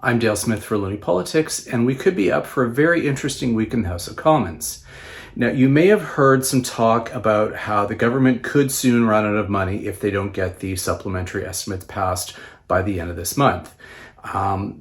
I'm Dale Smith for Loony Politics, and we could be up for a very interesting week in the House of Commons. Now, you may have heard some talk about how the government could soon run out of money if they don't get the supplementary estimates passed by the end of this month.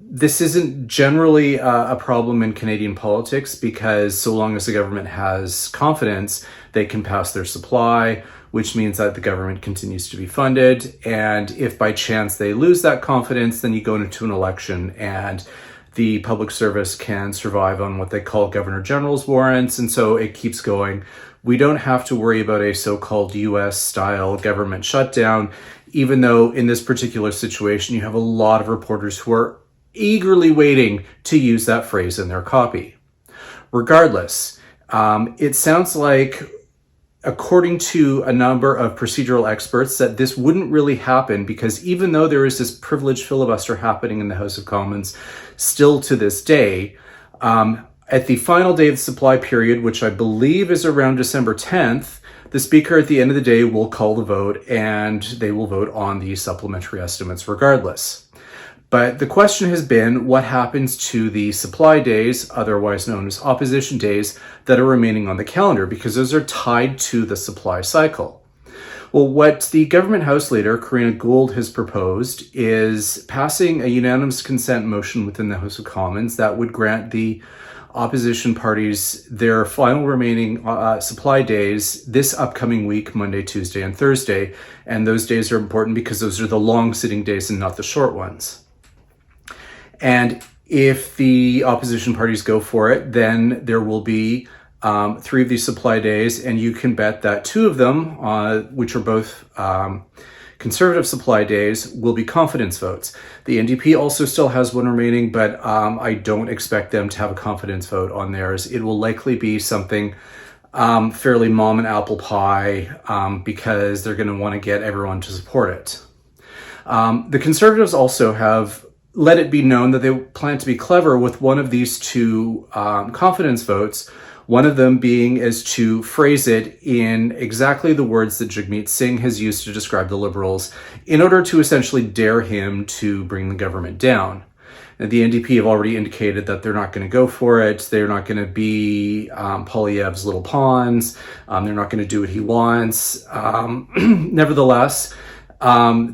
This isn't generally a problem in Canadian politics because so long as the government has confidence, they can pass their supply, which means that the government continues to be funded. And if by chance they lose that confidence, then you go into an election and the public service can survive on what they call Governor General's warrants. And so it keeps going. We don't have to worry about a so-called US style government shutdown, even though in this particular situation, you have a lot of reporters who are eagerly waiting to use that phrase in their copy. Regardless, it sounds like, according to a number of procedural experts, that this wouldn't really happen because even though there is this privileged filibuster happening in the House of Commons still to this day, at the final day of the supply period, which I believe is around December 10th, the Speaker at the end of the day will call the vote and they will vote on the supplementary estimates regardless. But the question has been, what happens to the supply days, otherwise known as opposition days, that are remaining on the calendar? Because those are tied to the supply cycle. Well, what the government House Leader, Karina Gould, has proposed is passing a unanimous consent motion within the House of Commons that would grant the opposition parties their final remaining supply days this upcoming week, Monday, Tuesday, and Thursday. And those days are important because those are the long sitting days and not the short ones. And if the opposition parties go for it, then there will be 3 of these supply days, and you can bet that 2 of them, which are both conservative supply days, will be confidence votes. The NDP also still has one remaining, but I don't expect them to have a confidence vote on theirs. It will likely be something fairly mom and apple pie because they're going to want to get everyone to support it. The Conservatives also have let it be known that they plan to be clever with one of these 2 confidence votes, one of them being is to phrase it in exactly the words that Jagmeet Singh has used to describe the Liberals in order to essentially dare him to bring the government down. And the NDP have already indicated that they're not going to go for it. They're not going to be Poilievre's little pawns. They're not going to do what he wants. Nevertheless,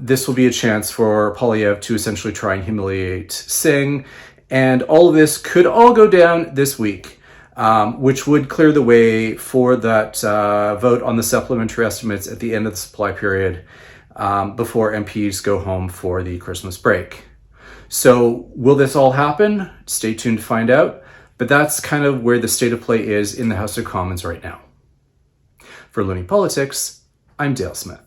this will be a chance for Poilievre to essentially try and humiliate Singh. And all of this could all go down this week, which would clear the way for that vote on the supplementary estimates at the end of the supply period before MPs go home for the Christmas break. So will this all happen? Stay tuned to find out. But that's kind of where the state of play is in the House of Commons right now. For Loony Politics, I'm Dale Smith.